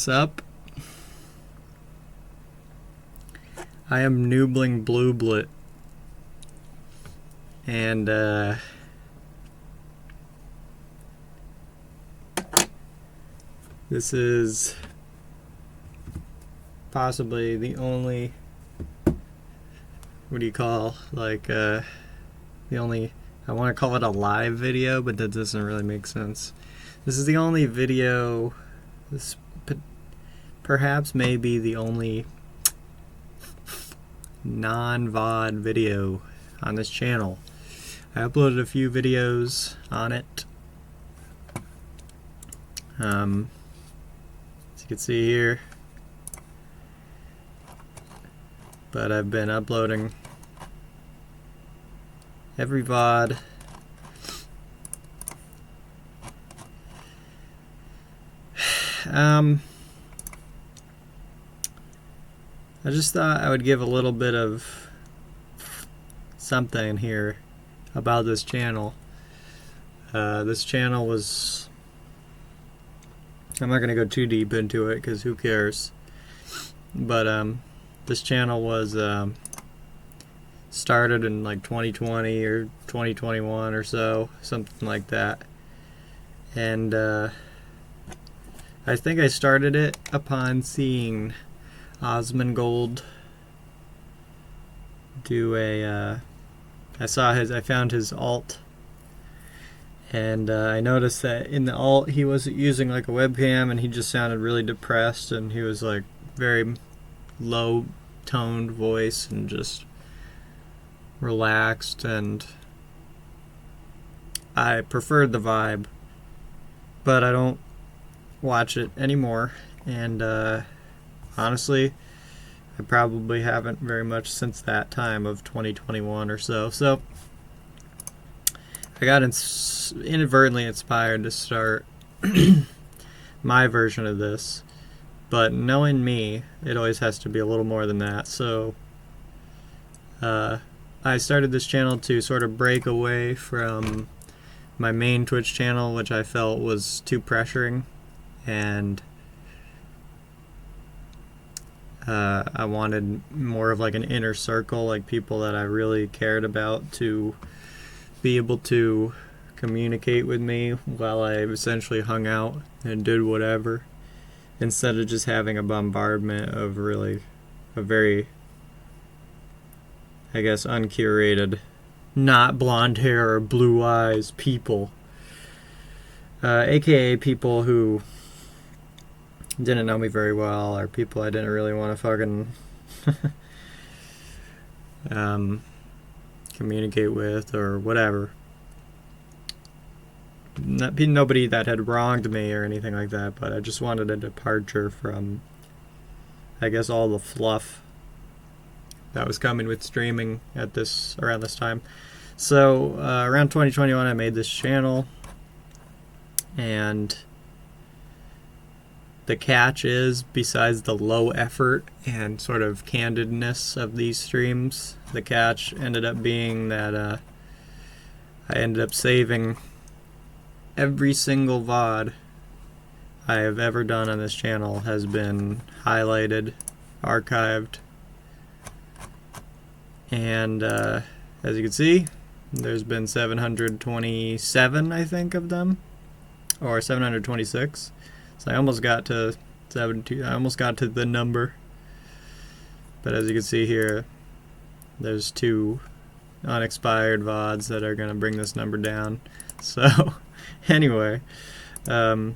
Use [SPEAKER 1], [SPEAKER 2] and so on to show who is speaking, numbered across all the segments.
[SPEAKER 1] what's up? I am Noobling Blueblit, and this is possibly the only, what do you call, like, the only, I want to call it a live video, but that doesn't really make sense. This is the only video, this perhaps maybe the only non-VOD video on this channel. I uploaded a few videos on it. As you can see here, but I've been uploading every VOD. I just thought I would give a little bit of something here about this channel. This channel was, I'm not going to go too deep into it because who cares, but this channel was started in like 2020 or 2021 or so, something like that, and I think I started it upon seeing Osmongold do a, I found his alt, and I noticed that in the alt he wasn't using like a webcam, and he just sounded really depressed, and he was like very low toned voice and just relaxed, and I preferred the vibe, but I don't watch it anymore, and honestly, I probably haven't very much since that time of 2021 or so. So I got inadvertently inspired to start my version of this, but knowing me, it always has to be a little more than that. So I started this channel to sort of break away from my main Twitch channel, which I felt was too pressuring, and I wanted more of like an inner circle, like people that I really cared about to be able to communicate with me while I essentially hung out and did whatever, instead of just having a bombardment of really a very, I guess, uncurated, not blonde hair or blue eyes people, aka people who didn't know me very well, or people I didn't really want to fucking communicate with, or whatever. Nobody that had wronged me or anything like that, but I just wanted a departure from, I guess, all the fluff that was coming with streaming at around this time. So around 2021 I made this channel, and the catch is, besides the low effort and sort of candidness of these streams, the catch ended up being that I ended up saving every single VOD I have ever done on this channel has been highlighted, archived, and as you can see, there's been 727, I think, of them, or 726. So I almost got to 72. I almost got to the number, but as you can see here, there's 2 unexpired VODs that are going to bring this number down. So anyway, I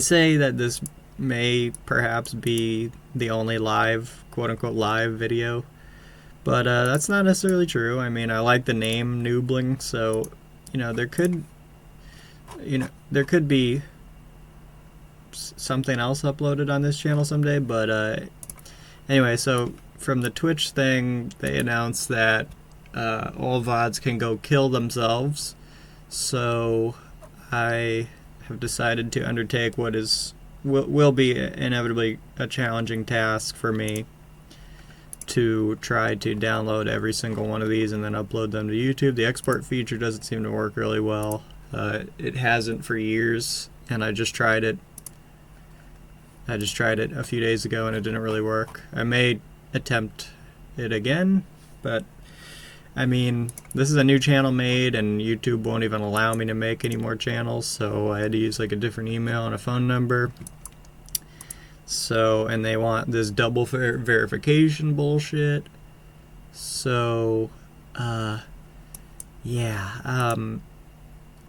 [SPEAKER 1] say that this may perhaps be the only live, quote-unquote live video, but that's not necessarily true. I mean, I like the name Noobling, so there could be something else uploaded on this channel someday, but anyway, so from the Twitch thing, they announced that all VODs can go kill themselves, so I have decided to undertake what will be inevitably a challenging task for me, to try to download every single one of these and then upload them to YouTube. The export feature doesn't seem to work really well. It hasn't for years, and I just tried it I just tried it a few days ago and it didn't really work. I may attempt it again, but I mean, this is a new channel made and YouTube won't even allow me to make any more channels, so I had to use like a different email and a phone number. So, and they want this double verification bullshit. So, yeah,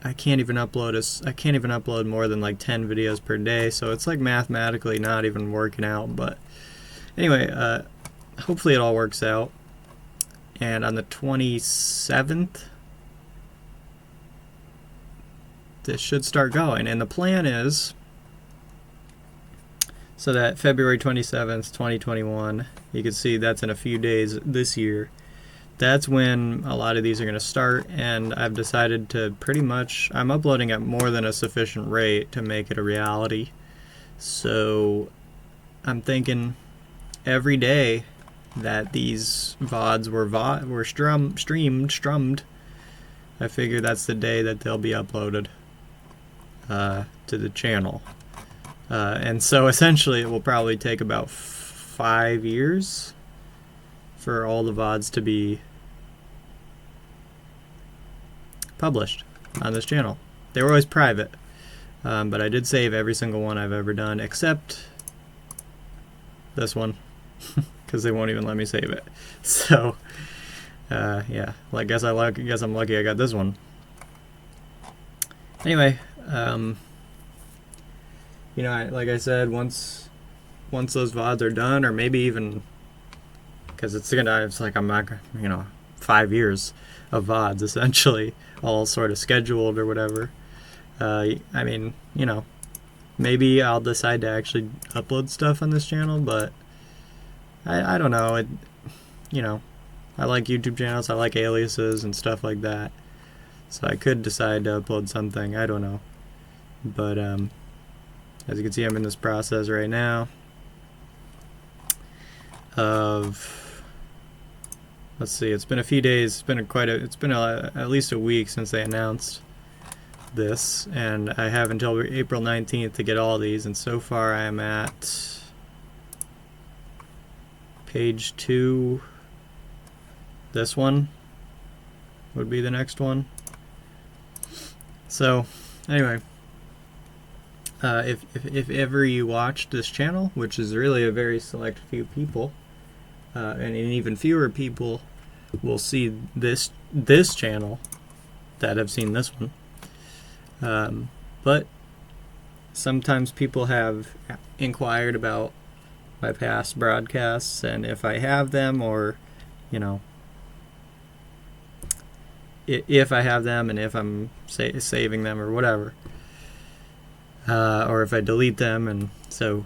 [SPEAKER 1] I can't even upload more than like 10 videos per day, so it's like mathematically not even working out. But anyway, hopefully it all works out. And on the 27th, this should start going. And the plan is so that February 27th, 2021, you can see that's in a few days this year. That's when a lot of these are going to start, and I've decided to I'm uploading at more than a sufficient rate to make it a reality. So I'm thinking every day that these VODs were strummed, I figure that's the day that they'll be uploaded to the channel. And so essentially it will probably take about 5 years for all the VODs to be published on this channel. They were always private, but I did save every single one I've ever done except this one because they won't even let me save it. So yeah, well, I guess I'm lucky I got this one. Anyway, you know, like I said, once those VODs are done, or maybe even, because it's like I'm not, you know, 5 years of VODs essentially, all sort of scheduled or whatever. I mean, you know, maybe I'll decide to actually upload stuff on this channel, but I don't know. You know, I like YouTube channels, I like aliases and stuff like that, so I could decide to upload something. I don't know, but as you can see, I'm in this process right now of, let's see, it's been a few days, it's been at least a week since they announced this, and I have until April 19th to get all these, and so far I am at page 2. This one would be the next one. So anyway, if ever you watched this channel, which is really a very select few people, and even fewer people will see this channel that have seen this one, but sometimes people have inquired about my past broadcasts and if I have them, or you know, if I have them and if I'm saving them or whatever, or if I delete them. And so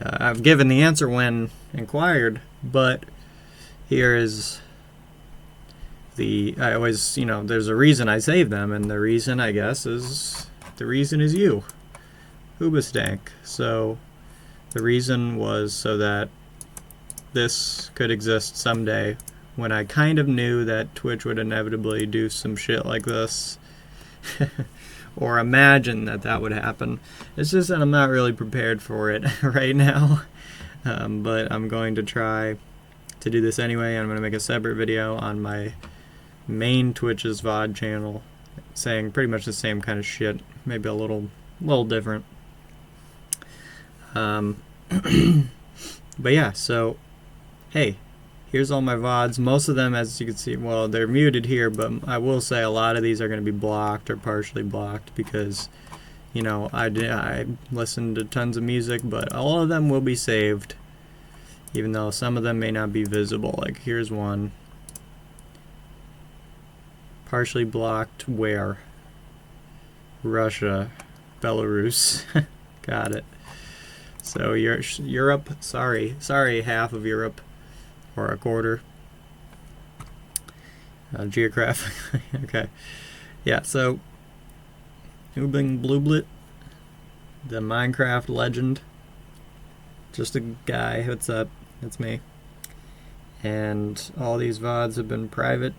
[SPEAKER 1] I've given the answer when inquired, but here is I always, you know, there's a reason I save them, and the reason, I guess, is you, Hoobastank. So the reason was so that this could exist someday when I kind of knew that Twitch would inevitably do some shit like this. Or imagine that would happen. It's just that I'm not really prepared for it right now. But I'm going to try to do this anyway. I'm going to make a separate video on my main Twitch's VOD channel saying pretty much the same kind of shit, maybe a little different. But yeah, so hey, here's all my VODs. Most of them, as you can see, well, they're muted here, but I will say a lot of these are going to be blocked or partially blocked because, you know, I listen to tons of music, but all of them will be saved, even though some of them may not be visible. Like here's one. Partially blocked where? Russia, Belarus. Got it. So Europe, sorry, half of Europe, or a quarter. Geographically, okay. Yeah, so Ubing Blueblit, the Minecraft legend, just a guy. What's up? That's me. And all these VODs have been private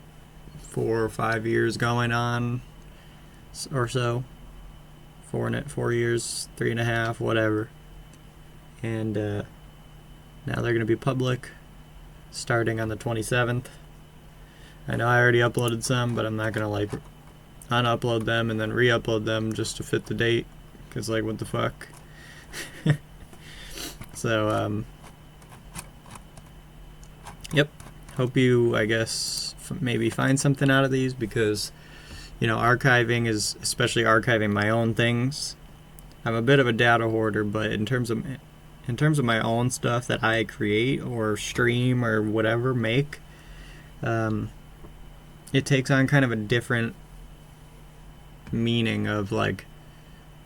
[SPEAKER 1] for 5 years going on, or so. 4 years, 3.5, whatever. and now they're going to be public starting on the 27th. I know I already uploaded some, but I'm not going to like unupload them and then re-upload them just to fit the date, because like what the fuck. So yep, hope you, I guess, maybe find something out of these, because you know, archiving is, especially archiving my own things, I'm a bit of a data hoarder, but in terms of my own stuff that I create or stream or whatever make, it takes on kind of a different meaning of like,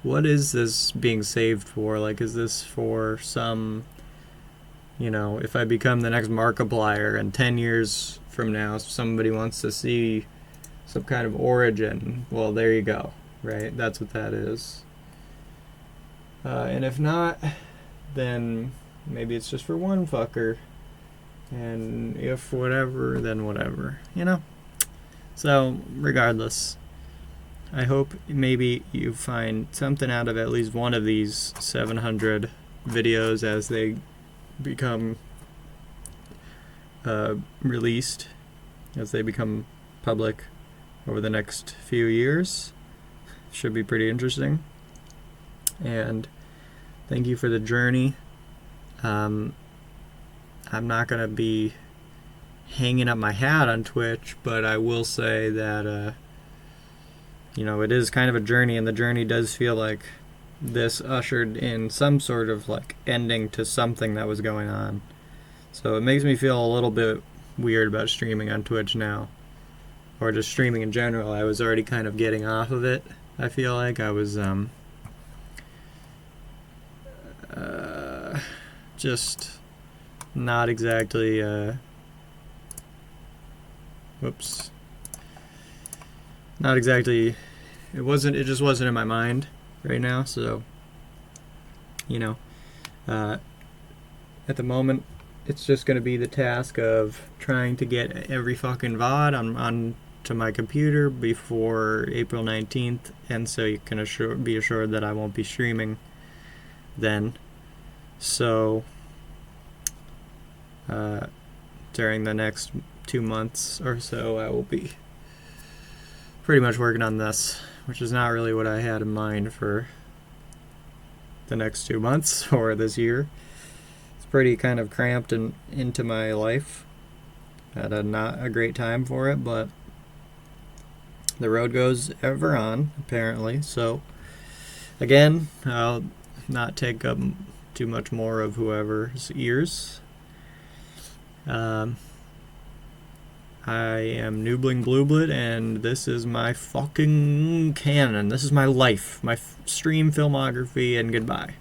[SPEAKER 1] what is this being saved for? Like, is this for some, you know, if I become the next Markiplier and 10 years from now somebody wants to see some kind of origin, well, there you go, right? That's what that is. And if not, then maybe it's just for one fucker. And if whatever, then whatever, you know? So, regardless, I hope maybe you find something out of at least one of these 700 videos as they become released, as they become public over the next few years. Should be pretty interesting. And thank you for the journey. I'm not going to be hanging up my hat on Twitch, but I will say that, you know, it is kind of a journey, and the journey does feel like this ushered in some sort of like ending to something that was going on. So it makes me feel a little bit weird about streaming on Twitch now, or just streaming in general. I was already kind of getting off of it. I feel like I was just not exactly not exactly, it just wasn't in my mind right now. So, you know, at the moment it's just going to be the task of trying to get every fucking VOD on to my computer before April 19th, and so you can be assured that I won't be streaming then. So during the next 2 months or so, I will be pretty much working on this, which is not really what I had in mind for the next 2 months or this year. It's pretty kind of cramped into my life. Had not a great time for it, but the road goes ever on, apparently. So again, I'll not take up too much more of whoever's ears. I am Noobling Blueblit, and this is my fucking canon. This is my life, my stream filmography, and goodbye.